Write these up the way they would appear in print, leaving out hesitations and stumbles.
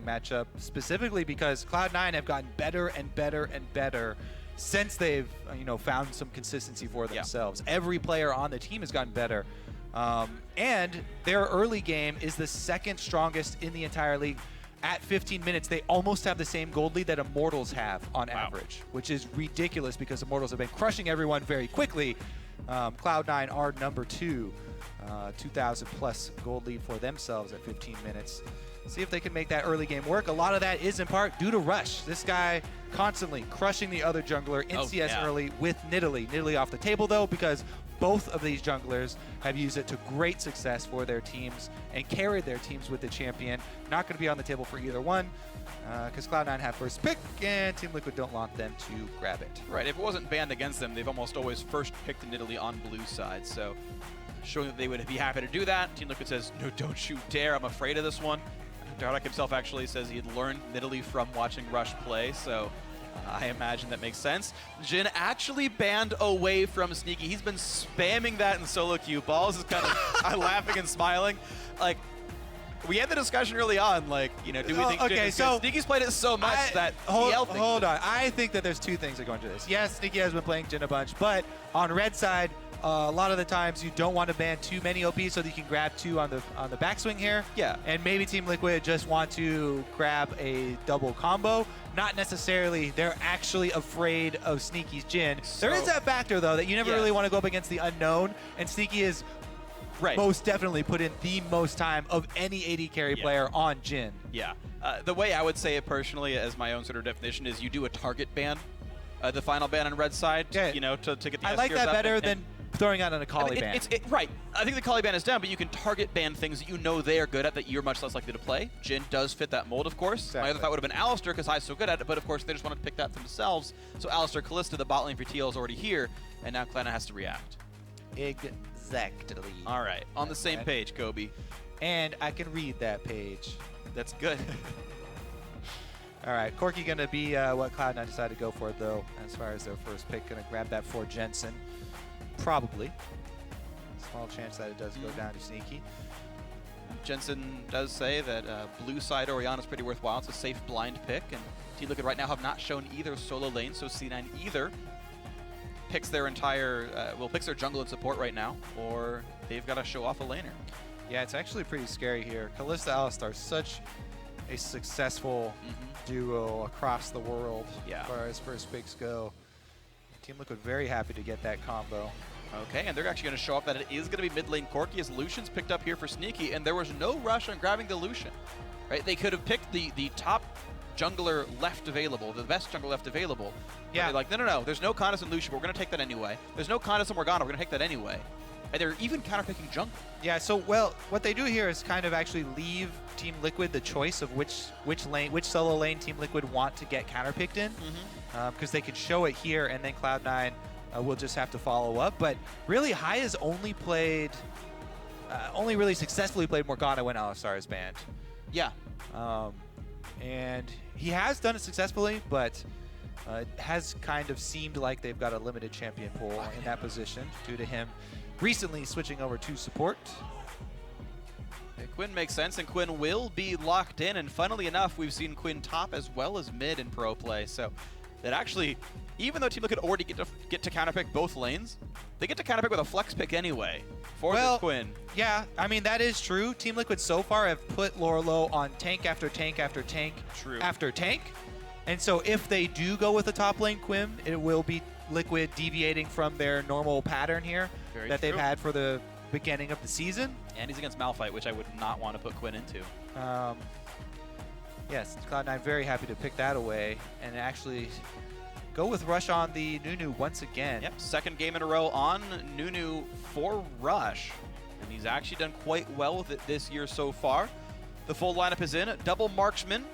matchup, specifically because Cloud9 have gotten better and better and better since they've found some consistency for themselves. Yeah. Every player on the team has gotten better. And their early game is the second strongest in the entire league. At 15 minutes, they almost have the same gold lead that Immortals have on average, which is ridiculous because Immortals have been crushing everyone very quickly. Cloud9 are number 2, 2,000 plus gold lead for themselves at 15 minutes. See if they can make that early game work. A lot of that is in part due to Rush. This guy constantly crushing the other jungler in CS early with Nidalee. Nidalee off the table though, because both of these junglers have used it to great success for their teams and carried their teams with the champion. Not going to be on the table for either one because Cloud9 have first pick and Team Liquid don't want them to grab it. Right, if it wasn't banned against them, they've almost always first picked Nidalee on blue side. So showing that they would be happy to do that. Team Liquid says, no, don't you dare, I'm afraid of this one. Dardoch himself actually says he had learned Nidalee from watching Rush play, so I imagine that makes sense. Jhin actually banned away from Sneaky. He's been spamming that in solo queue. Balls is kind of laughing and smiling. Like, we had the discussion early on, like, do we think Jhin is good? Sneaky's played it so much that hold on. I think that there's two things that go into this. Yes, Sneaky has been playing Jhin a bunch, but on red side, a lot of the times you don't want to ban too many OP so that you can grab 2 on the backswing here. Yeah. And maybe Team Liquid just want to grab a double combo. Not necessarily they're actually afraid of Sneaky's Jhin. So, there is that factor though that you never really want to go up against the unknown, and Sneaky is most definitely put in the most time of any AD carry player on Jhin. Yeah. The way I would say it personally as my own sort of definition is you do a target ban. The final ban on red side, to get the I like that better than throwing out an Akali ban. Right. I think the Akali ban is down, but you can target ban things that you know they are good at that you're much less likely to play. Jhin does fit that mold, of course. Exactly. My other thought would have been Alistar because High's so good at it, but of course they just wanted to pick that for themselves. So Alistar, Kalista, the bot lane for TL is already here, and now Cloud9 has to react. Exactly. All right. On the same page, Kobe. And I can read that page. That's good. All right, Corki going to be what Cloud9 decided to go for, though, as far as their first pick. Going to grab that for Jensen. Probably. Small chance that it does go down to Sneaky. Jensen does say that blue side Orianna is pretty worthwhile. It's a safe blind pick, and Team Liquid right now have not shown either solo lane, so C9 either picks their entire, picks their jungle and support right now, or they've got to show off a laner. Yeah, it's actually pretty scary here. Kalista Alistar, such a successful duo across the world as far as first picks go. Team Liquid very happy to get that combo. Okay, and they're actually going to show up that it is going to be mid lane Corki as Lucian's picked up here for Sneaky, and there was no rush on grabbing the Lucian. Right? They could have picked the top jungler left available, the best jungler left available. Yeah. They're like, no, there's no Contest in Lucian, but we're going to take that anyway. There's no Contest in Morgana, we're going to take that anyway. And they're even counterpicking jungle. Yeah, so, what they do here is kind of actually leave Team Liquid the choice of which solo lane Team Liquid want to get counterpicked in, because they could show it here, and then Cloud9 will just have to follow up. But really, High has only really successfully played Morgana when Alistar is banned. Yeah. And he has done it successfully, but it has kind of seemed like they've got a limited champion pool in that position due to him recently switching over to support. Yeah, Quinn makes sense, and Quinn will be locked in, and funnily enough, we've seen Quinn top as well as mid in pro play, so that actually, even though Team Liquid already get to counterpick both lanes, they get to counterpick with a flex pick anyway for this Quinn. Yeah, I mean, that is true. Team Liquid so far have put Lourlo on tank after tank after tank after tank, and so if they do go with the top lane Quinn, it will be Liquid deviating from their normal pattern here they've had for the beginning of the season. And he's against Malphite, which I would not want to put Quinn into. Yes, Cloud9 very happy to pick that away and actually go with Rush on the Nunu once again. Yep, second game in a row on Nunu for Rush. And he's actually done quite well with it this year so far. The full lineup is in, double marksman,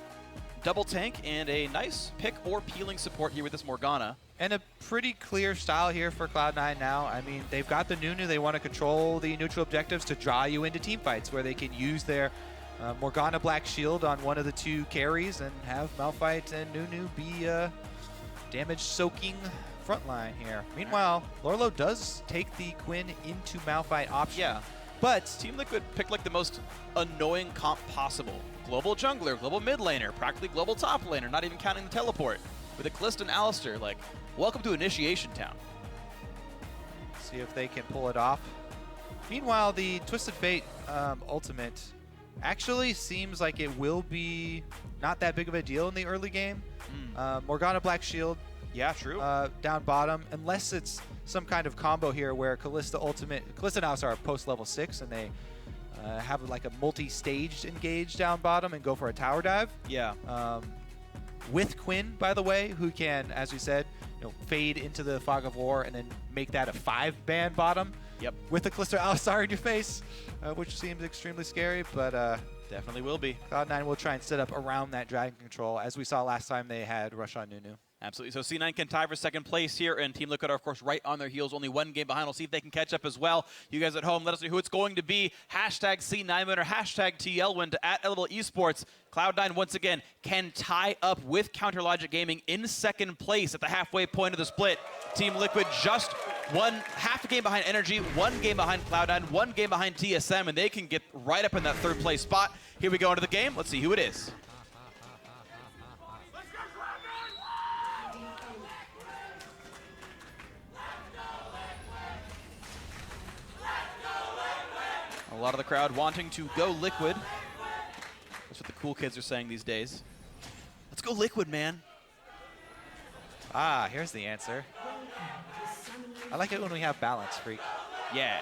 double tank, and a nice pick or peeling support here with this Morgana. And a pretty clear style here for Cloud9 now. I mean, they've got the Nunu. They want to control the neutral objectives to draw you into team fights where they can use their Morgana Black Shield on one of the 2 carries and have Malphite and Nunu be damage-soaking frontline here. Meanwhile, Lourlo does take the Quinn into Malphite option. Yeah. But Team Liquid picked like the most annoying comp possible. global jungler, global mid laner, practically global top laner, not even counting the teleport. With a Kalista and Alistar, like, welcome to Initiation Town. See if they can pull it off. Meanwhile, the Twisted Fate ultimate actually seems like it will be not that big of a deal in the early game. Morgana Black Shield. Yeah, true. Down bottom, unless it's some kind of combo here where Kalista and Alistar are post level 6 and they have like a multi-staged engage down bottom and go for a tower dive. Yeah. With Quinn, by the way, who can, as we said, fade into the fog of war and then make that a 5-ban bottom. Yep. With the Kalista Alistar in your face, which seems extremely scary, but definitely will be. Cloud9 will try and set up around that dragon control, as we saw last time they had Rush on Nunu. Absolutely. So C9 can tie for second place here, and Team Liquid are, of course, right on their heels. Only one game behind. We'll see if they can catch up as well. You guys at home, let us know who it's going to be. Hashtag C9 winner, hashtag TL win to at LPL Esports. Cloud9, once again, can tie up with Counter Logic Gaming in second place at the halfway point of the split. Team Liquid just half a game behind Energy, 1 game behind Cloud9, 1 game behind TSM, and they can get right up in that third place spot. Here we go into the game. Let's see who it is. A lot of the crowd wanting to go Liquid. That's what the cool kids are saying these days. Let's go Liquid, man. Ah, here's the answer. I like it when we have balance, Phreak. Yeah.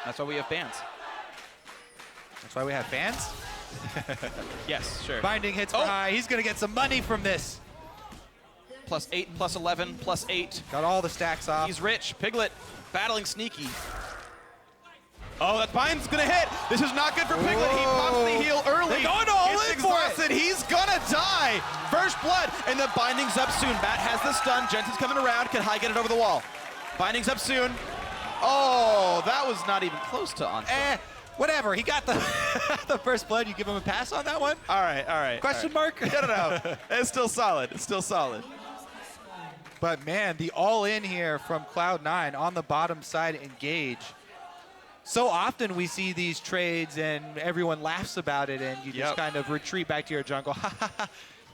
That's why we have bans. That's why we have fans? Yes, sure. Binding hits for high. He's going to get some money from this. +8, +11, +8. Got all the stacks off. He's rich. Piglet battling sneaky. Oh, that bind's gonna hit. This is not good for Piglet. He pops the heal early. They're going to all in for it. He's gonna die. First blood, and the binding's up soon. Matt has the stun. Jensen's coming around. Can High get it over the wall? Binding's up soon. Oh, that was not even close to on. Whatever. He got the the first blood. You give him a pass on that one? All right. Question mark? No. It's still solid. It's still solid. But man, the all-in here from Cloud9 on the bottom side engage. So often we see these trades and everyone laughs about it and you just kind of retreat back to your jungle.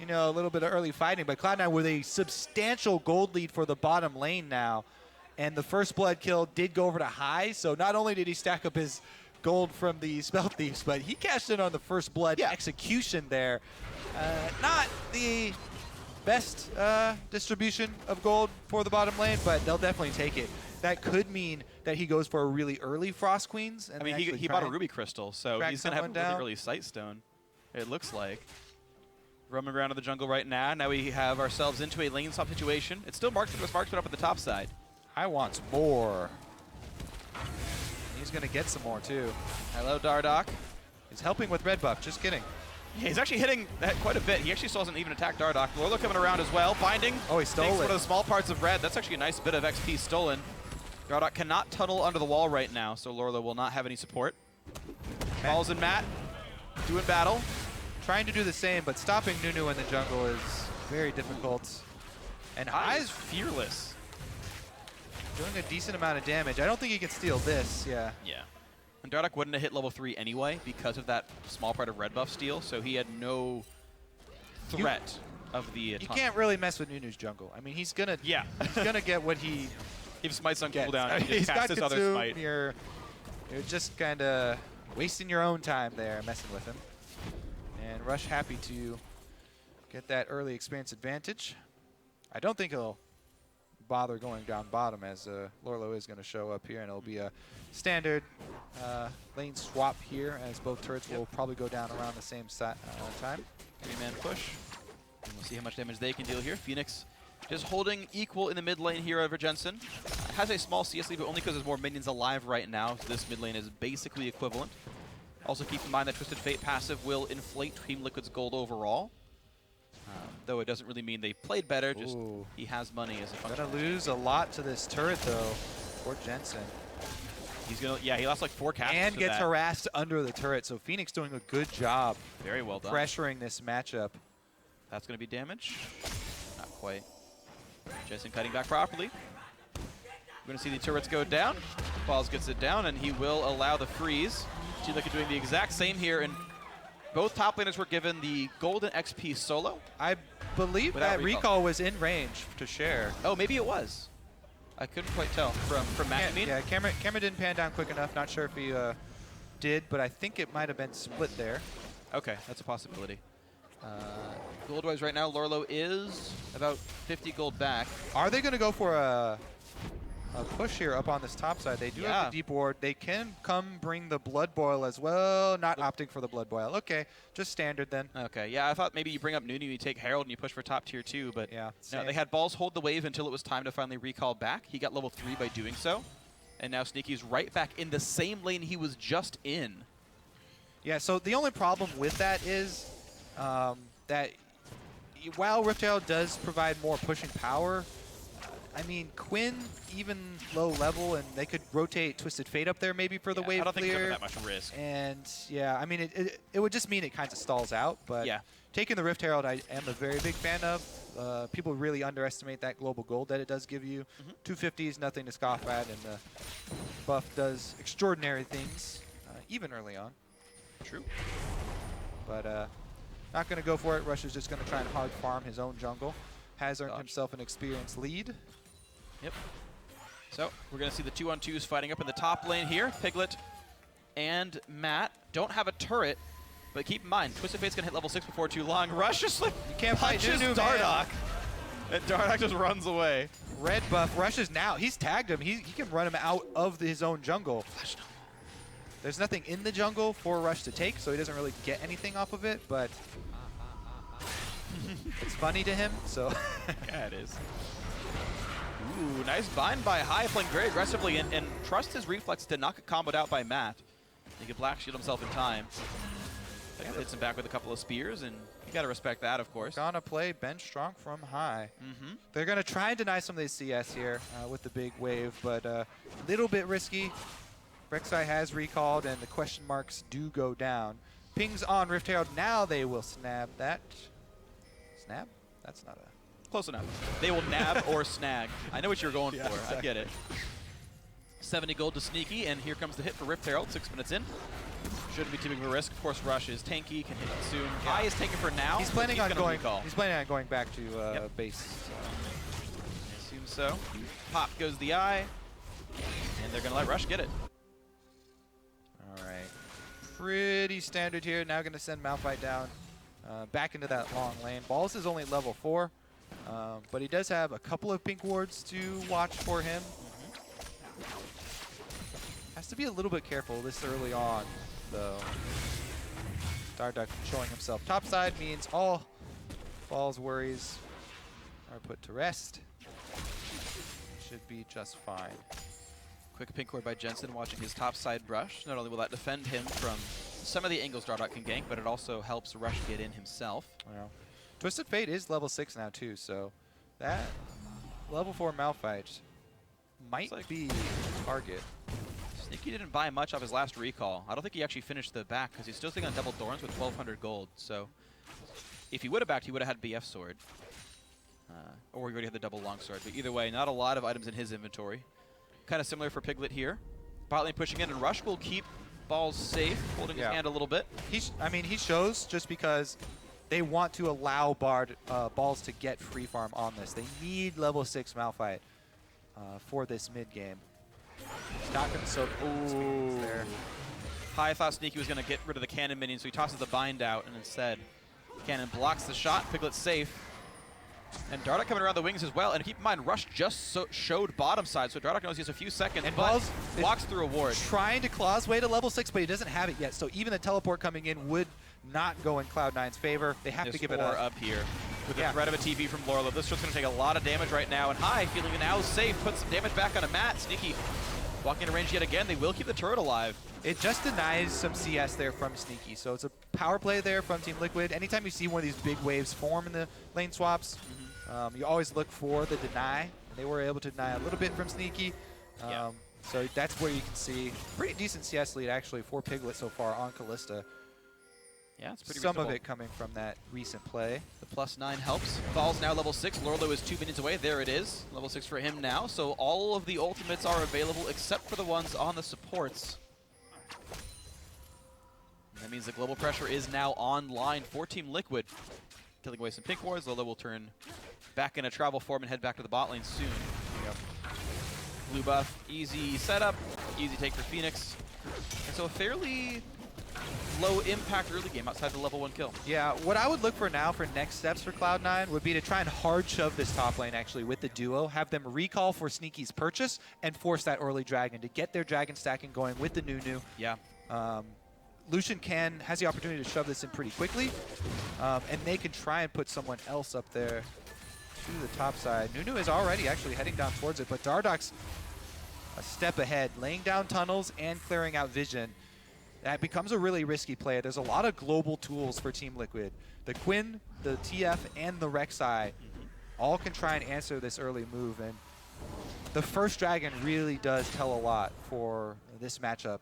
A little bit of early fighting. But Cloud9 with a substantial gold lead for the bottom lane now. And the first blood kill did go over to High. So not only did he stack up his gold from the Spell Thieves, but he cashed in on the first blood execution there. Not the best distribution of gold for the bottom lane, but they'll definitely take it. That could mean that he goes for a really early Frost Queens. And I mean, he bought a Ruby Crystal, so he's going to have a really early Sight Stone, it looks like. Roaming around in the jungle right now. Now we have ourselves into a lane swap situation. It's still Marksman with Marksman up at the top side. I want more. He's going to get some more, too. Hello, Dardoch. He's helping with red buff. Just kidding. Yeah, he's actually hitting that quite a bit. He actually still hasn't even attacked Dardoch. Lourlo coming around as well. Binding. Oh, he stole it. One of the small parts of red. That's actually a nice bit of XP stolen. Dardoch cannot tunnel under the wall right now, so Lourlo will not have any support. Falls in Matt. Doing battle. Trying to do the same, but stopping Nunu in the jungle is very difficult. And High is fearless. Doing a decent amount of damage. I don't think he can steal this, Yeah. And Dardoch wouldn't have hit level 3 anyway because of that small part of red buff steal, so he had no threat of the You can't really mess with Nunu's jungle. I mean, he's gonna get what he If Smite's on cooldown, I mean, he just casts his other Smite. You're just kind of wasting your own time there messing with him. And Rush happy to get that early experience advantage. I don't think he'll bother going down bottom as Lourlo is going to show up here, and it'll be a standard lane swap here as both turrets will probably go down around the same time. 3-man push. And we'll see how much damage they can deal here. FeniX just holding equal in the mid lane here over Jensen. Has a small CS lead, but only because there's more minions alive right now. So this mid lane is basically equivalent. Also keep in mind that Twisted Fate passive will inflate Team Liquid's gold overall. Though it doesn't really mean they played better, just he has money as a function. Gonna lose a lot to this turret though, for Jensen. He's gonna, he lost like 4 casters. And gets harassed under the turret, so FeniX doing a good job. Very well done. Pressuring this matchup. That's gonna be damage. Not quite. Jensen cutting back properly. We're gonna see the turrets go down. Balls gets it down, and he will allow the freeze. Team Liquid doing the exact same here, and Both top laners were given the golden XP solo. I believe that recall was in range to share. Oh, maybe it was. I couldn't quite tell from Matt. Yeah, camera didn't pan down quick enough. Not sure if he did, but I think it might have been split there. Okay, that's a possibility. Gold-wise right now, Lourlo is about 50 gold back. Are they going to go for a push here up on this top side? They do have the deep ward. They can come bring the blood boil as well. Not opting for the blood boil. Okay, just standard then. Okay, yeah, I thought maybe you bring up Nunu, you take Herald, and you push for top tier 2, but yeah, no, they had balls hold the wave until it was time to finally recall back. He got level 3 by doing so, and now Sneaky's right back in the same lane he was just in. Yeah, so the only problem with that is that while Rift Herald does provide more pushing power, I mean, Quinn, even low level, and they could rotate Twisted Fate up there maybe for the wave clear. I don't think it's that much risk. And yeah, I mean, it would just mean it kind of stalls out. But yeah, taking the Rift Herald, I am a very big fan of. People really underestimate that global gold that it does give you. 250 is nothing to scoff at, and the buff does extraordinary things, even early on. True. But not going to go for it. Rush is just going to try and hard farm his own jungle. Has earned himself an experienced lead. Yep. So we're going to see the 2-on-2s fighting up in the top lane here. Piglet and Matt don't have a turret, but keep in mind, Twisted Fate's going to hit level 6 before too long. Rush just like you can't fight Nunu, Dardoch. And Dardoch just runs away. Red buff rushes now. He's tagged him. He can run him out of his own jungle. There's nothing in the jungle for Rush to take, so he doesn't really get anything off of it, but it's funny to him, so. Yeah, it is. Ooh, nice bind by High, playing very aggressively, and trust his reflex to not get comboed out by Matt. He could black shield himself in time. Hits him back with a couple of spears, and you got to respect that, of course. Gonna play bench strong from High. They're going to try and deny some of these CS here with the big wave, but a little bit risky. Rek'Sai has recalled, and the question marks do go down. Pings on Rift Herald. Now they will snap that. Snap? That's not a... Close enough. They will nab or snag. I know what you're going for. Exactly. I get it. 70 gold to Sneaky, and here comes the hit for Rift Herald. 6 minutes in. Shouldn't be too big of a risk. Of course, Rush is tanky, can hit it soon. High is taken for now. He's planning on going back to base. Assume so. Pop goes the eye, and they're going to let Rush get it. All right. Pretty standard here. Now going to send Malphite down back into that long lane. Balls is only level 4, but he does have a couple of pink wards to watch for him. Has to be a little bit careful this early on, though. Dardoch showing himself topside means all Ball's worries are put to rest. Should be just fine. Quick pink ward by Jensen, watching his top side brush. Not only will that defend him from some of the angles Dardoch can gank, but it also helps Rush get in himself. Wow. Twisted Fate is level 6 now too, so that level 4 Malphite might be target. Sneaky didn't buy much off his last recall. I don't think he actually finished the back because he's still sitting on double thorns with 1,200 gold. So if he would have backed, he would have had BF sword. Or he already had the double longsword. But either way, not a lot of items in his inventory. Kind of similar for Piglet here. Bot lane pushing in, and Rush will keep Balls safe, holding his hand a little bit. I mean, he shows just because they want to allow Balls to get free farm on this. They need level 6 Malphite for this mid game. He's not going to soak there. High thought Sneaky was going to get rid of the cannon minion, so he tosses the bind out, and instead cannon blocks the shot. Piglet's safe. And Dardoch coming around the wings as well. And keep in mind, Rush just showed bottom side, so Dardoch knows he has a few seconds, and but walks through a ward. Trying to claw his way to level 6, but he doesn't have it yet. So even the teleport coming in would not go in Cloud9's favor. They have to give it up here. With the threat of a TP from Lourlo. This just going to take a lot of damage right now. And High, feeling now safe, puts some damage back on a Matt. Sneaky walking into range yet again. They will keep the turret alive. It just denies some CS there from Sneaky. So it's a power play there from Team Liquid. Anytime you see one of these big waves form in the lane swaps, you always look for the deny. They were able to deny a little bit from Sneaky. So that's where you can see pretty decent CS lead actually for Piglet so far on Kalista. Yeah, it's pretty Some of it coming from that recent play. The +9 helps. Ball's now level 6. Lourlo is 2 minions away. There it is. Level 6 for him now. So all of the ultimates are available except for the ones on the supports. That means the global pressure is now online for Team Liquid. Killing away some pink wards. Lourlo will turn back into travel form and head back to the bot lane soon. Blue buff, easy setup, easy take for FeniX. And so a fairly low impact early game outside the level 1 kill. Yeah, what I would look for now for next steps for Cloud9 would be to try and hard shove this top lane actually with the duo, have them recall for Sneaky's purchase, and force that early dragon to get their dragon stacking going with the Nunu. Yeah. Lucian has the opportunity to shove this in pretty quickly, and they can try and put someone else up there to the top side. Nunu is already actually heading down towards it, but Dardoch's a step ahead, laying down tunnels and clearing out vision. That becomes a really risky play. There's a lot of global tools for Team Liquid. The Quinn, the TF, and the Rek'Sai all can try and answer this early move, and the first dragon really does tell a lot for this matchup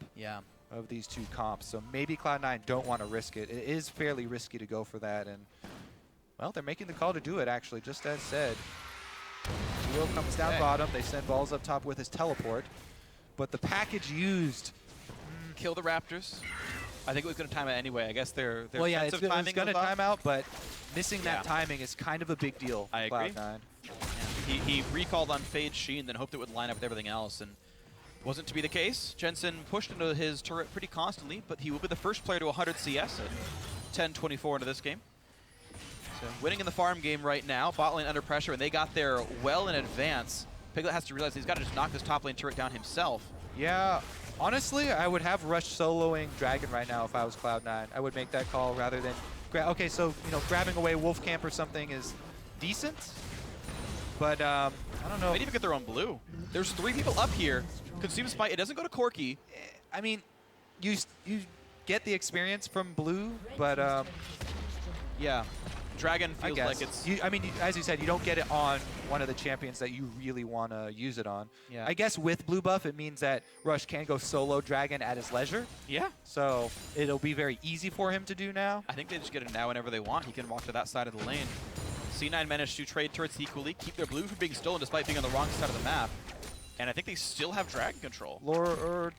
of these two comps. So maybe Cloud9 don't want to risk it. It is fairly risky to go for that, and well, they're making the call to do it actually, just as said. Will comes down bottom. They send balls up top with his teleport, but the package used. Kill the Raptors. I think it was going to time it anyway. I guess their well, yeah, it's going to off. time out, but missing that timing is kind of a big deal. I agree. Cloud9. Yeah. He recalled on Fade Sheen, then hoped it would line up with everything else, and wasn't to be the case. Jensen pushed into his turret pretty constantly, but he will be the first player to 100 CS at 10-24 into this game. So winning in the farm game right now, bot lane under pressure, and they got there well in advance. Piglet has to realize he's got to just knock this top lane turret down himself. Yeah. Honestly, I would have Rush soloing Dragon right now if I was Cloud9. I would make that call rather than... Okay, so, grabbing away Wolf Camp or something is decent, but I don't know. They even get their own blue. There's 3 people up here. Consume Spite. It doesn't go to Corki. I mean, you get the experience from blue, but... yeah. Dragon feels like it's... as you said, you don't get it on one of the champions that you really want to use it on. Yeah. I guess with blue buff, it means that Rush can go solo Dragon at his leisure. Yeah. So it'll be very easy for him to do now. I think they just get it now whenever they want. He can walk to that side of the lane. C9 managed to trade turrets equally, keep their blue from being stolen despite being on the wrong side of the map. And I think they still have Dragon control.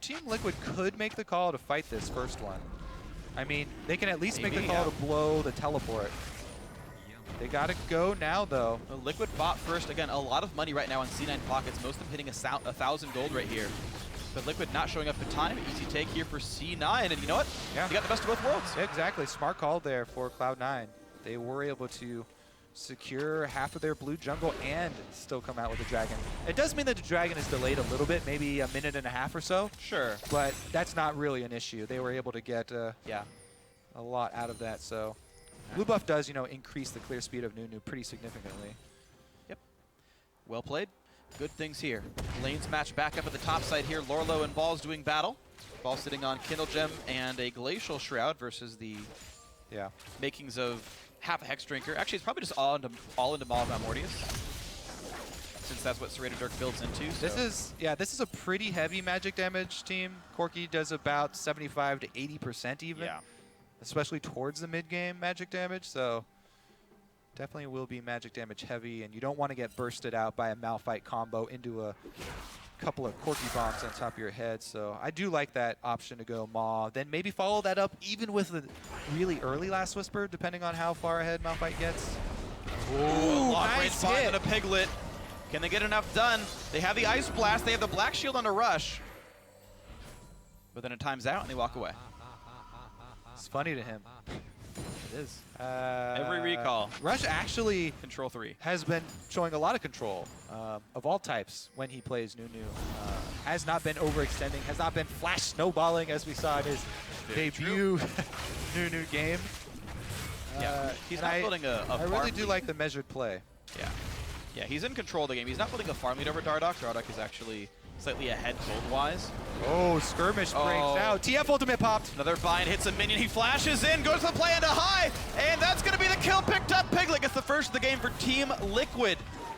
Team Liquid could make the call to fight this first one. I mean, they can at least make the call to blow the teleport. They gotta go now, though. Liquid bot first. Again, a lot of money right now on C9 pockets. Most of them hitting 1,000 gold right here. But Liquid not showing up in time. Easy take here for C9. And you know what? Yeah. They got the best of both worlds. Exactly. Smart call there for Cloud9. They were able to secure half of their blue jungle and still come out with a dragon. It does mean that the dragon is delayed a little bit, maybe a minute and a half or so. Sure. But that's not really an issue. They were able to get a lot out of that, so... Blue buff does, increase the clear speed of Nunu pretty significantly. Yep. Well played. Good things here. Lanes match back up at the top side here. Lourlo and Ball's doing battle. Ball sitting on Kindle Gem and a Glacial Shroud versus the makings of half a Hex Drinker. Actually, it's probably just all into Maul of Mortius, since that's what Serrated Dirk builds into. So. This is a pretty heavy magic damage team. Corki does about 75 to 80% even. Yeah. Especially towards the mid-game magic damage, so definitely will be magic damage heavy, and you don't want to get bursted out by a Malphite combo into a couple of Corki bombs on top of your head, so I do like that option to go Maw. Then maybe follow that up even with a really early Last Whisper, depending on how far ahead Malphite gets. Ooh, nice hit. On a Piglet. Can they get enough done? They have the Ice Blast, they have the Black Shield on a Rush, but then it times out and they walk away. It's funny to him. It is. Every recall. Rush actually Control 3 has been showing a lot of control of all types when he plays Nunu. Has not been overextending, has not been flash snowballing as we saw in his debut Nunu game. He's not building a I really do like the measured play. Yeah, he's in control of the game. He's not building a farm lead over Dardoch. Dardoch is actually slightly ahead gold-wise. Oh, Skirmish breaks out. TF ultimate popped. Another bind hits a minion. He flashes in, goes to the play into high, and that's going to be the kill picked up. Piglet gets the first of the game for Team Liquid.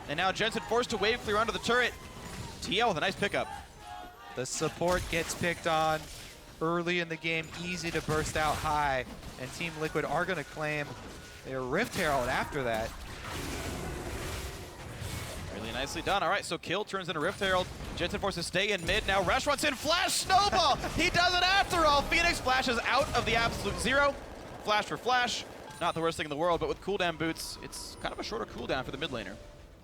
And now Jensen forced to wave clear onto the turret. TL with a nice pickup. The support gets picked on early in the game, easy to burst out high, and Team Liquid are going to claim their Rift Herald after that. Really nicely done. All right, so kill turns into Rift Herald. Jensen forces stay in mid. Now Resh wants in flash snowball. He does it after all. FeniX flashes out of the absolute zero. Flash for flash. Not the worst thing in the world, but with cooldown boots, it's kind of a shorter cooldown for the mid laner.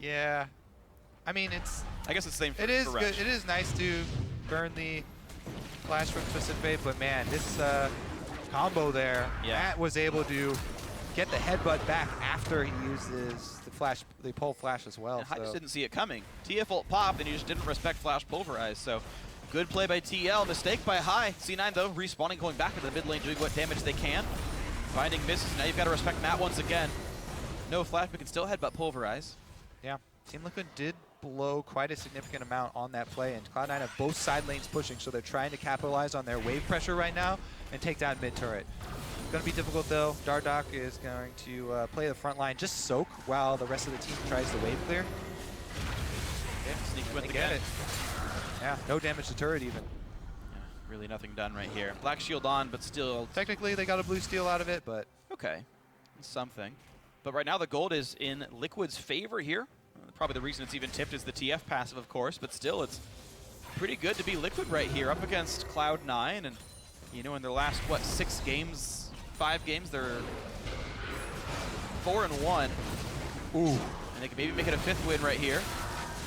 Yeah. I mean, I guess it's the same for it is Resh. good. It is nice to burn the flash from Twisted Fate, but man, this combo there, Matt was able to get the headbutt back after he uses the pole flash as well. I just didn't see it coming. TF ult popped, and he just didn't respect flash pulverize. So good play by TL. Mistake by High. C9 though respawning, going back into the mid lane, doing what damage they can. Finding misses. Now you've got to respect Matt once again. No flash, but can still headbutt pulverize. Yeah, Team Liquid did blow quite a significant amount on that play, and Cloud9 have both side lanes pushing, so they're trying to capitalize on their wave pressure right now and take down mid turret. Going to be difficult though. Dardoch is going to play the front line, just soak while the rest of the team tries to wave clear. Yeah, sneak with They the get get it. Yeah, no damage to turret even. Yeah, really nothing done right here. Black shield on, but still. Technically, they got a blue steal out of it, but Okay, something. But right now the gold is in Liquid's favor here. Probably the reason it's even tipped is the TF passive, of course, but still it's pretty good to be Liquid right here up against Cloud9. And, you know, in their last, what, 5 games, they're 4-1. Ooh. And they can maybe make it a 5th win right here.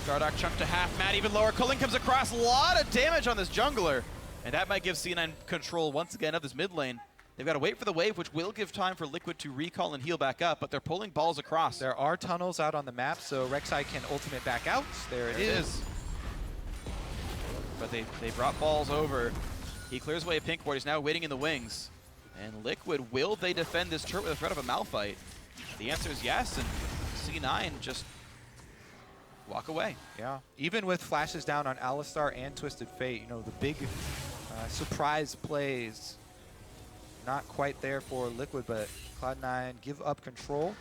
Dardoch chunked to half. Matt even lower. Culling comes across. A lot of damage on this jungler. And that might give C9 control once again of this mid lane. They've got to wait for the wave, which will give time for Liquid to recall and heal back up, but they're pulling balls across. There are tunnels out on the map, so Rek'Sai can ultimate back out. There it is. But they brought balls over. He clears away a pink ward. He's now waiting in the wings. And Liquid, will they defend this turret with the threat of a Malphite? The answer is yes, and C9 just walk away. Yeah, even with flashes down on Alistar and Twisted Fate, you know, the big surprise plays, not quite there for Liquid, but Cloud9 give up control.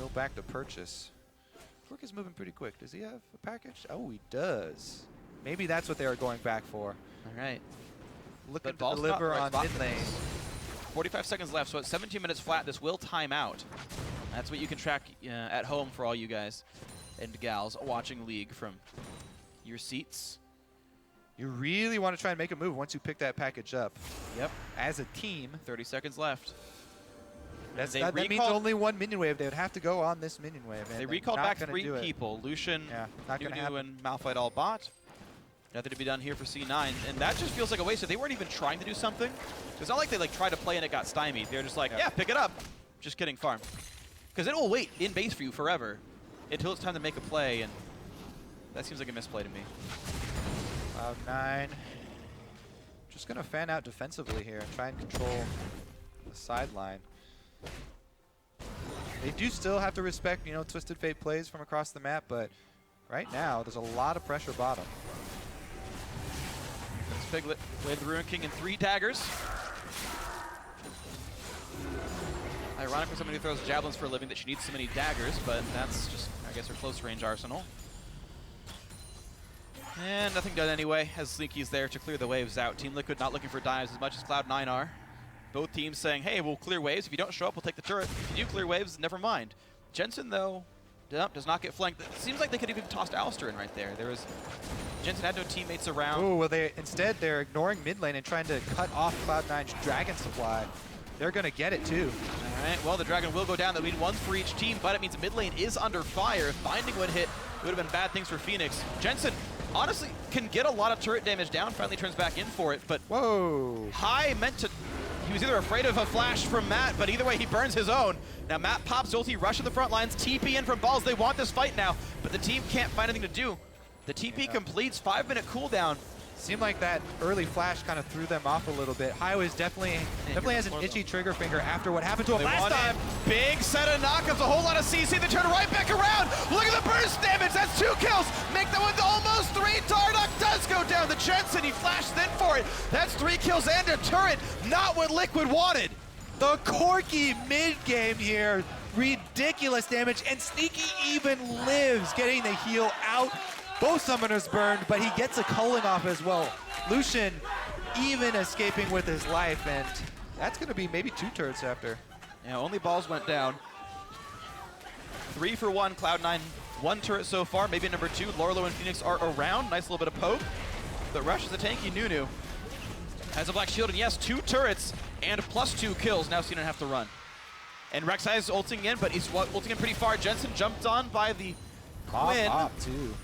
Go back to purchase. Phreak is moving pretty quick. Does he have a package? Oh, he does. Maybe that's what they were going back for. All right. Looking to deliver on mid lane. 45 seconds left, so at 17 minutes flat, this will time out. That's what you can track at home for all you guys and gals watching League from your seats. You really want to try and make a move once you pick that package up. Yep. As a team. 30 seconds left. That means only one minion wave. They would have to go on this minion wave. They recalled back 3 people. Lucian, Nunu, and Malphite all bot. Nothing to be done here for C9. And that just feels like a waste. So they weren't even trying to do something. It's not like they tried to play and it got stymied. They're just like, yeah, pick it up. Just kidding, farm. Because it will wait in base for you forever until it's time to make a play. And that seems like a misplay to me. Cloud9 just going to fan out defensively here and try and control the sideline. They do still have to respect, you know, Twisted Fate plays from across the map, but right now there's a lot of pressure bottom. That's Piglet played the Ruin King in 3 daggers. Ironic for somebody who throws javelins for a living that she needs so many daggers, but that's just, I guess, her close range arsenal. And nothing done anyway, as Slinky's there to clear the waves out. Team Liquid not looking for dives as much as Cloud9 are. Both teams saying, hey, we'll clear waves. If you don't show up, we'll take the turret. If you do clear waves, never mind. Jensen, though, does not get flanked. It seems like they could even tossed Alistar in right there. Jensen had no teammates around. Oh, well, instead they're ignoring mid lane and trying to cut off Cloud9's dragon supply. They're going to get it, too. All right, well, the dragon will go down. That means 1 for each team, but it means mid lane is under fire. Finding one hit would have been bad things for FeniX. Jensen, honestly, can get a lot of turret damage down. Finally turns back in for it, but whoa! High meant to... He was either afraid of a flash from Matt, but either way, he burns his own. Now Matt pops ulti, rush to the front lines, TP in from balls. They want this fight now, but the team can't find anything to do. The TP completes, 5-minute cooldown. Seemed like that early flash kind of threw them off a little bit. High was definitely has an itchy trigger finger after what happened to him last time. Big set of knockups, a whole lot of CC. They turn right back around. Look at the burst damage. That's 2 kills. Make that one to almost 3. Dardoch does go down. The Jensen, he flashed in for it. That's 3 kills and a turret. Not what Liquid wanted. The Corki mid-game here. Ridiculous damage, and Sneaky even lives, getting the heal out. Both summoners burned, but he gets a culling off as well. Lucian even escaping with his life, and that's going to be maybe 2 turrets after. Yeah, only balls went down. 3 for 1. Cloud9, 1 turret so far, maybe number 2. Lourlo and FeniX are around. Nice little bit of poke. But Rush is a tanky Nunu. Has a black shield, and yes, 2 turrets and +2 kills. Now Cena have to run. And Rek'Sai is ulting in, but he's ulting in pretty far. Jensen jumped on by the Quinn. Off too.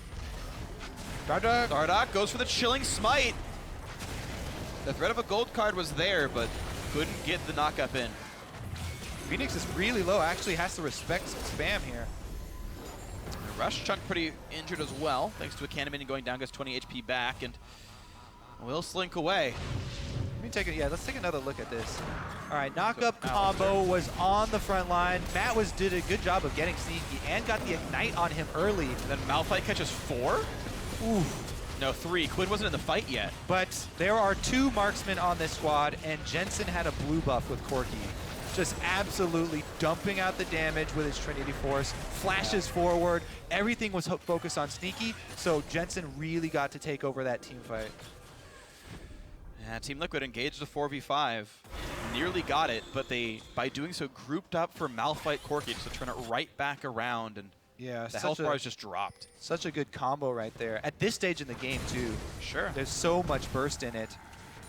Dardoch goes for the chilling smite. The threat of a gold card was there, but couldn't get the knockup in. FeniX is really low, actually has to respect some spam here. Rush Chunk pretty injured as well, thanks to a cannon minion going down, gets 20 HP back, and will slink away. Let me take it. Yeah, let's take another look at this. All right, knockup combo was on the front line. Matt did a good job of getting sneaky and got the ignite on him early. And then Malphite catches 4? Ooh. No, 3. Quinn wasn't in the fight yet. But there are 2 marksmen on this squad, and Jensen had a blue buff with Corki. Just absolutely dumping out the damage with his Trinity Force, flashes forward. Everything was focused on sneaky, so Jensen really got to take over that team fight. Yeah, Team Liquid engaged a 4v5. Nearly got it, but they, by doing so, grouped up for Malphite Corki to turn it right back around, and yeah, the health bars just dropped. Such a good combo right there. At this stage in the game, too. Sure. There's so much burst in it.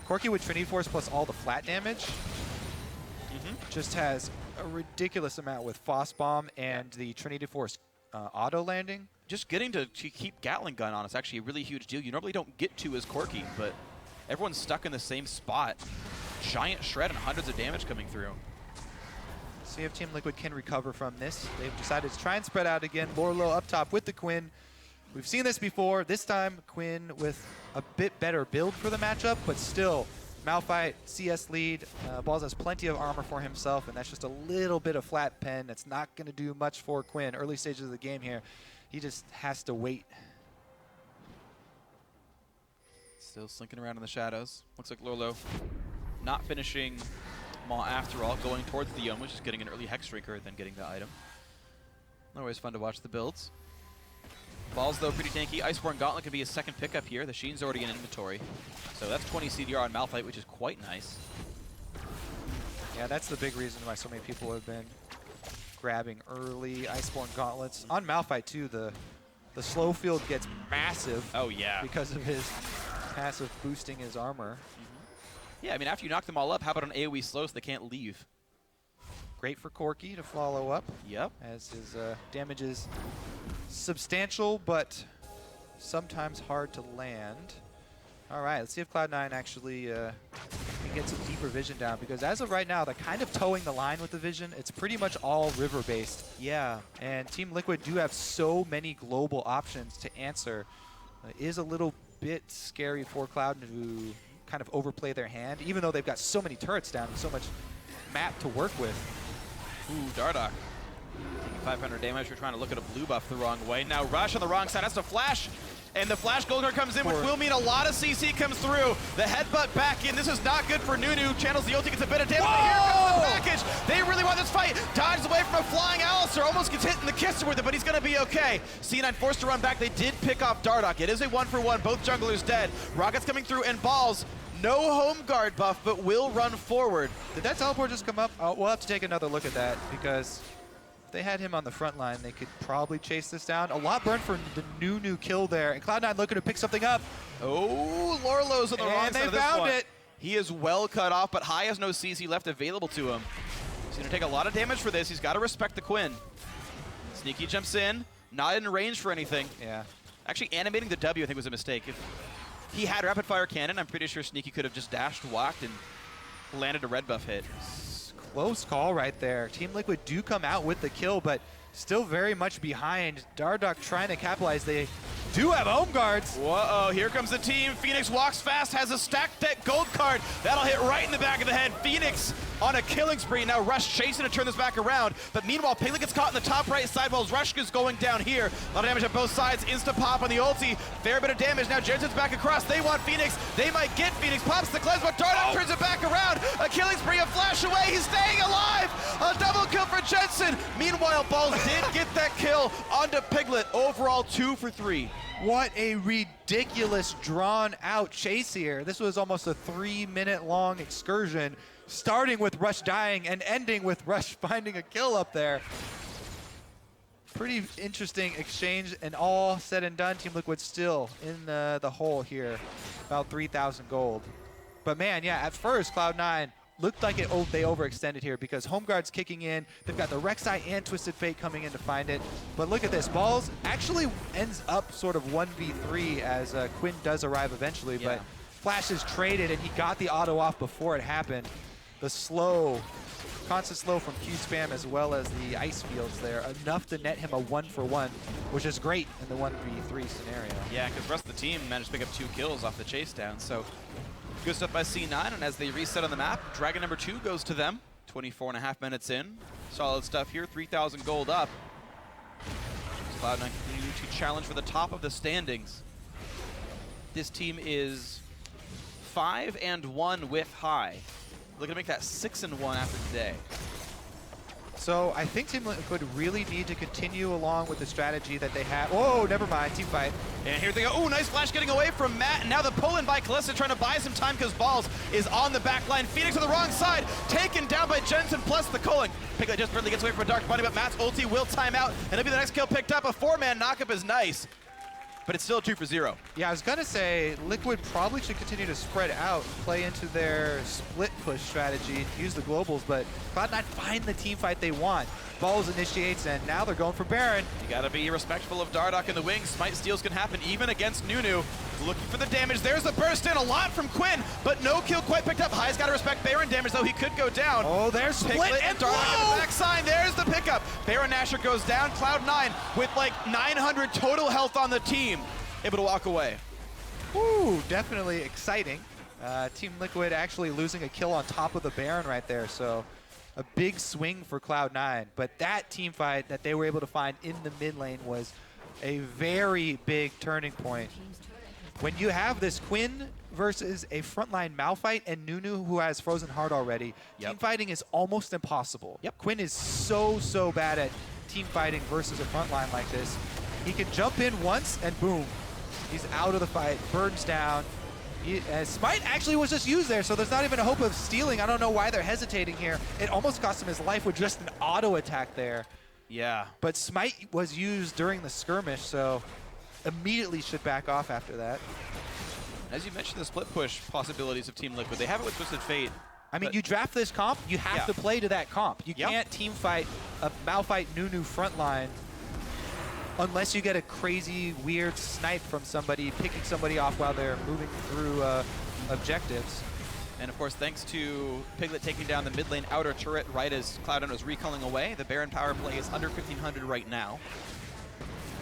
Corki with Trinity Force plus all the flat damage just has a ridiculous amount with Frost Bomb and the Trinity Force auto landing. Just getting to keep Gatling Gun on is actually a really huge deal. You normally don't get to as Corki, but everyone's stuck in the same spot. Giant shred and hundreds of damage coming through. See if Team Liquid can recover from this. They've decided to try and spread out again. Lourlo up top with the Quinn. We've seen this before. This time, Quinn with a bit better build for the matchup, but still, Malphite, CS lead. Balls has plenty of armor for himself, and that's just a little bit of flat pen. That's not going to do much for Quinn. Early stages of the game here, he just has to wait. Still slinking around in the shadows. Looks like Lourlo not finishing Maw after all, going towards the Yoma, just getting an early Hex Drinker, then getting the item. Always fun to watch the builds. Balls, though, pretty tanky. Iceborne Gauntlet can be his second pickup here. The Sheen's already in inventory. So that's 20 CDR on Malphite, which is quite nice. Yeah, that's the big reason why so many people have been grabbing early Iceborne Gauntlets. On Malphite, too, the slow field gets massive. Oh, yeah. Because of his passive boosting his armor. Yeah, I mean, after you knock them all up, how about an AoE slow so they can't leave? Great for Corki to follow up. Yep. As his damage is substantial, but sometimes hard to land. All right, let's see if Cloud9 actually can get some deeper vision down, because as of right now, they're kind of towing the line with the vision. It's pretty much all river-based. Yeah. And Team Liquid do have so many global options to answer. It is a little bit scary for Cloud to kind of overplay their hand, even though they've got so many turrets down and so much map to work with. Ooh, Dardoch. 500 damage. We're trying to look at a blue buff the wrong way. Now Rush on the wrong side has to flash, and the flash gold card comes in, which will mean a lot of CC comes through. The headbutt back in. This is not good for Nunu. Channels the ulti, gets a bit of damage. But here comes the package. They really want this fight. Dodges away from a flying Alistar. Almost gets hit in the kisser with it, but he's going to be okay. C9 forced to run back. They did pick off Dardoch. It is a 1-for-1. Both junglers dead. Rockets coming through, and Balls. No home guard buff, but will run forward. Did that teleport just come up? We'll have to take another look at that, because if they had him on the front line, they could probably chase this down. A lot burned for the Nunu kill there, and Cloud9 looking to pick something up. Oh, Lourlo's on the wrong side of this one. And they found it. He is well cut off, but High has no CC left available to him. He's going to take a lot of damage for this. He's got to respect the Quinn. Sneaky jumps in, not in range for anything. Yeah. Actually, animating the W, I think, was a mistake. If he had rapid fire cannon, I'm pretty sure Sneaky could have just dashed, walked, and landed a red buff hit. Close call right there. Team Liquid do come out with the kill, but still very much behind. Dardoch trying to capitalize. They do have home guards. Whoa, here comes the team. FeniX walks fast, has a stacked deck gold card. That'll hit right in the back of the head. FeniX on a killing spree. Now Rush chasing to turn this back around. But meanwhile, Piglet gets caught in the top right side while Rush is going down here. A lot of damage on both sides. Insta pop on the ulti. Fair bit of damage. Now Jensen's back across. They want FeniX. They might get FeniX. Pops the cleanse, but Dardoch turns it back around. A killing spree, a flash away. He's staying alive. A double kill for Jensen. Meanwhile, Balls did get that kill onto Piglet. Overall, 2 for 3. What a ridiculous drawn-out chase here. This was almost a 3-minute-long excursion, starting with Rush dying and ending with Rush finding a kill up there. Pretty interesting exchange, and all said and done, Team Liquid still in the hole here, about 3,000 gold. But man, yeah, at first Cloud9 looked like they overextended here because Home Guard's kicking in. They've got the Rek'Sai and Twisted Fate coming in to find it. But look at this, Balls actually ends up sort of 1v3 as Quinn does arrive eventually, but Flash is traded and he got the auto off before it happened. The slow, constant slow from Q spam as well as the ice fields there, enough to net him a 1-for-1, which is great in the 1v3 scenario. Yeah, because the rest of the team managed to pick up 2 kills off the chase down, so good stuff by C9, and as they reset on the map, Dragon number 2 goes to them, 24.5 minutes in. Solid stuff here, 3,000 gold up. Cloud9 continue to challenge for the top of the standings. This team is 5-1 with high. Looking to make that 6-1 after today. So I think Team Liquid really need to continue along with the strategy that they have. Whoa, never mind, team fight. And here they go. Oh, nice flash getting away from Matt. And now the pull-in by Kalista trying to buy some time because Balls is on the back line. FeniX on the wrong side, taken down by Jensen plus the culling. Piglet just barely gets away from a Dark Bunny, but Matt's ulti will time out. And it'll be the next kill picked up. A 4-man knockup is nice, but it's still 2-for-0. Yeah, I was gonna say Liquid probably should continue to spread out, play into their split push strategy, use the globals, but Cloud9 find the team fight they want. Balls initiates, and now they're going for Baron. You gotta be respectful of Dardoch in the wings. Smite steals can happen even against Nunu. Looking for the damage. There's the burst in, a lot from Quinn, but no kill quite picked up. High's gotta respect Baron damage, though he could go down. Oh, there's split Piglet and Dardoch at the backside. There's the pickup. Baron Nashor goes down. Cloud9 with like 900 total health on the team, able to walk away. Woo, definitely exciting. Team Liquid actually losing a kill on top of the Baron right there, so a big swing for Cloud9. But that team fight that they were able to find in the mid lane was a very big turning point. When you have this Quinn versus a frontline Malphite and Nunu who has Frozen Heart already, team fighting is almost impossible. Quinn is so bad at team fighting versus a frontline like this. He can jump in once and boom, he's out of the fight, burns down. Smite actually was just used there, so there's not even a hope of stealing. I don't know why they're hesitating here. It almost cost him his life with just an auto attack there. Yeah. But Smite was used during the skirmish, so immediately should back off after that. As you mentioned, the split push possibilities of Team Liquid, they have it with Twisted Fate. I mean, you draft this comp, you have to play to that comp. You can't team fight a Malphite Nunu frontline unless you get a crazy, weird snipe from somebody, picking somebody off while they're moving through objectives. And of course, thanks to Piglet taking down the mid lane outer turret right as Cloud9 was recalling away, the Baron power play is under 1,500 right now.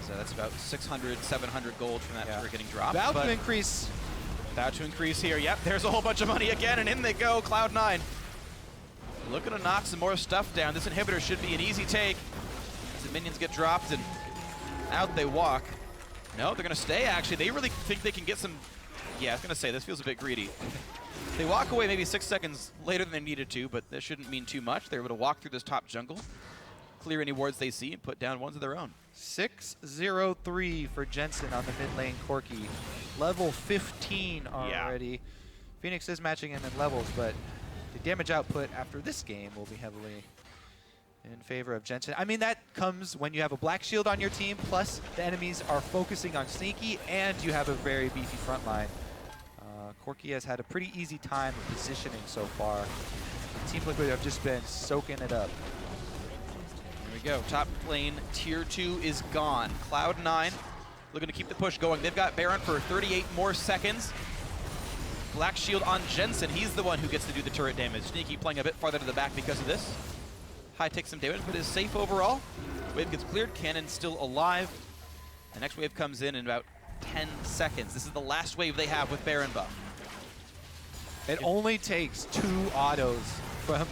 So that's about 600, 700 gold from that turret getting dropped. About to increase. About to increase here. Yep, there's a whole bunch of money again, and in they go, Cloud9. Looking to knock some more stuff down. This inhibitor should be an easy take as the minions get dropped and out they walk. No, they're going to stay, actually. They really think they can get some... Yeah, I was going to say, this feels a bit greedy. They walk away maybe 6 seconds later than they needed to, but that shouldn't mean too much. They're able to walk through this top jungle, clear any wards they see, and put down ones of their own. 6-0-3 for Jensen on the mid lane Corki. Level 15 already. FeniX is matching him in levels, but the damage output after this game will be heavily in favor of Jensen. I mean, that comes when you have a black shield on your team, plus the enemies are focusing on sneaky, and you have a very beefy front line. Corki has had a pretty easy time of positioning so far. Team Liquid have just been soaking it up. There we go. Top lane tier 2 is gone. Cloud9 looking to keep the push going. They've got Baron for 38 more seconds. Black shield on Jensen. He's the one who gets to do the turret damage. Sneaky playing a bit farther to the back because of this. High takes some damage, but is safe overall. Wave gets cleared. Cannon still alive. The next wave comes in about 10 seconds. This is the last wave they have with Baron buff. It only takes 2 autos from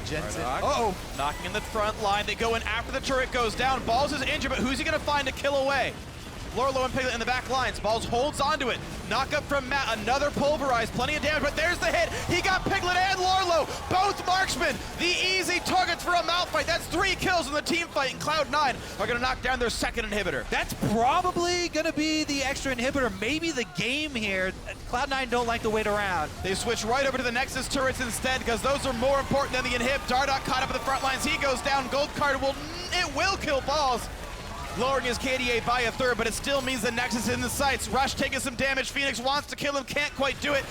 Jensen. Uh-oh! Knocking in the front line. They go in after the turret goes down. Balls is injured, but who's he going to find to kill away? Lourlo and Piglet in the back lines. Balls holds onto it. Knock up from Matt. Another pulverized. Plenty of damage, but there's the hit. He got Piglet and Lourlo. Both marksmen. The easy target for a Malphite. That's 3 kills in the team fight, and Cloud9 are going to knock down their second inhibitor. That's probably going to be the extra inhibitor, maybe the game here. Cloud9 don't like to wait around. They switch right over to the Nexus turrets instead, because those are more important than the inhib. Dardoch caught up in the front lines. He goes down. Gold card will kill Balls, lowering his KDA by a third, but it still means the Nexus is in the sights. Rush taking some damage. FeniX wants to kill him, can't quite do it.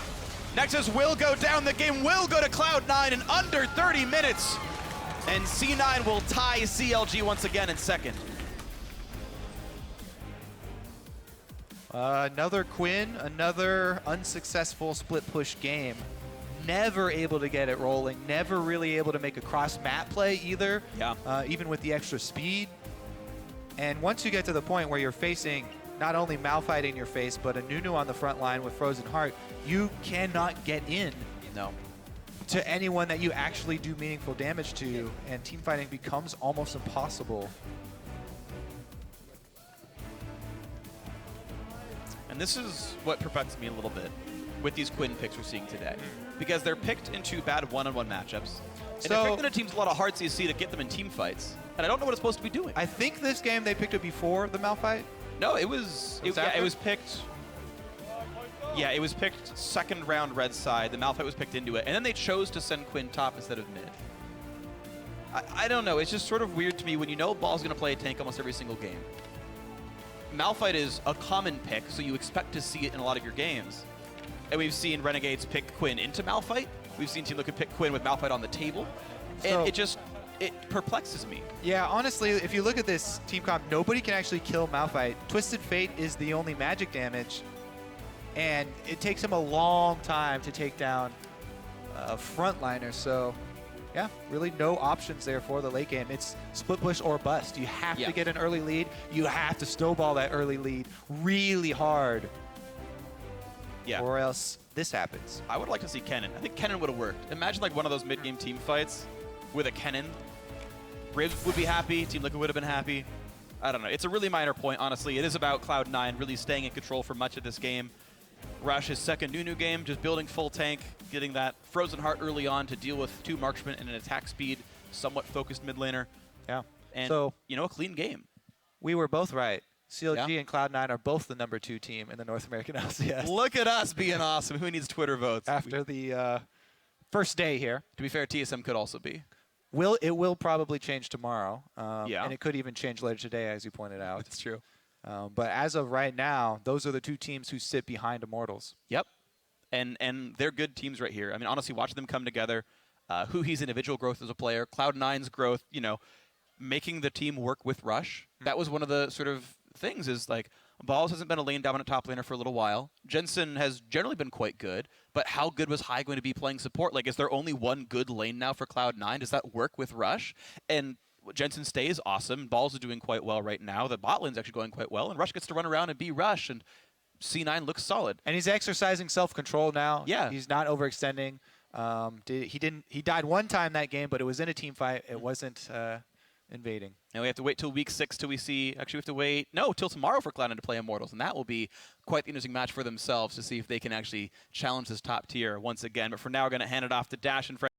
Nexus will go down. The game will go to Cloud9 in under 30 minutes. And C9 will tie CLG once again in second. Another Quinn, another unsuccessful split push game. Never able to get it rolling, never really able to make a cross map play either, even with the extra speed. And once you get to the point where you're facing not only Malphite in your face, but a Nunu on the front line with Frozen Heart, you cannot get in to anyone that you actually do meaningful damage to, and teamfighting becomes almost impossible. And this is what perplexes me a little bit with these Quinn picks we're seeing today, because they're picked into bad one-on-one matchups, and they're picked into teams a lot of hard CC to get them in team fights, and I don't know what it's supposed to be doing. I think this game they picked it before the Malphite. No, it was picked. Yeah, it was picked second round red side. The Malphite was picked into it, and then they chose to send Quinn top instead of mid. I don't know. It's just sort of weird to me when you know Ball's going to play a tank almost every single game. Malphite is a common pick, so you expect to see it in a lot of your games. And we've seen Renegades pick Quinn into Malphite. We've seen Team Liquid pick Quinn with Malphite on the table. And it perplexes me. Yeah, honestly, if you look at this team comp, nobody can actually kill Malphite. Twisted Fate is the only magic damage, and it takes him a long time to take down a frontliner. So, yeah, really no options there for the late game. It's split push or bust. You have to get an early lead. You have to snowball that early lead really hard. Or else this happens. I would like to see Kennen. I think Kennen would have worked. Imagine like one of those mid-game team fights with a Kennen. Ribs would be happy. Team Liquid would have been happy. I don't know. It's a really minor point, honestly. It is about Cloud9 really staying in control for much of this game. Rush's second Nunu game, just building full tank, getting that Frozen Heart early on to deal with 2 marksmen and an attack speed, somewhat focused mid laner. Yeah. And, so, you know, a clean game. We were both right. CLG and Cloud9 are both the #2 team in the North American LCS. Look at us being awesome. Who needs Twitter votes? After the first day here. To be fair, TSM could also be. It will probably change tomorrow. And it could even change later today, as you pointed out. That's true. But as of right now, those are the 2 teams who sit behind Immortals. Yep. And they're good teams right here. I mean, honestly, watching them come together, Huhi's individual growth as a player, Cloud9's growth, you know, making the team work with Rush. That was one of the sort of things is like, Balls hasn't been a lane dominant top laner for a little while. Jensen has generally been quite good, but how good was Hai going to be playing support? Like, is there only one good lane now for Cloud9? Does that work with Rush? And Jensen stays awesome. Balls is doing quite well right now. The bot lane's actually going quite well, and Rush gets to run around and be Rush, and C9 looks solid. And he's exercising self-control now. Yeah. He's not overextending. He died one time that game, but it was in a team fight. It wasn't invading. And we have to wait till week 6 till we see. Actually, we have to wait. No, till tomorrow for Cloud9 to play Immortals, and that will be quite the interesting match for themselves to see if they can actually challenge this top tier once again. But for now, we're going to hand it off to Dash and Phreak.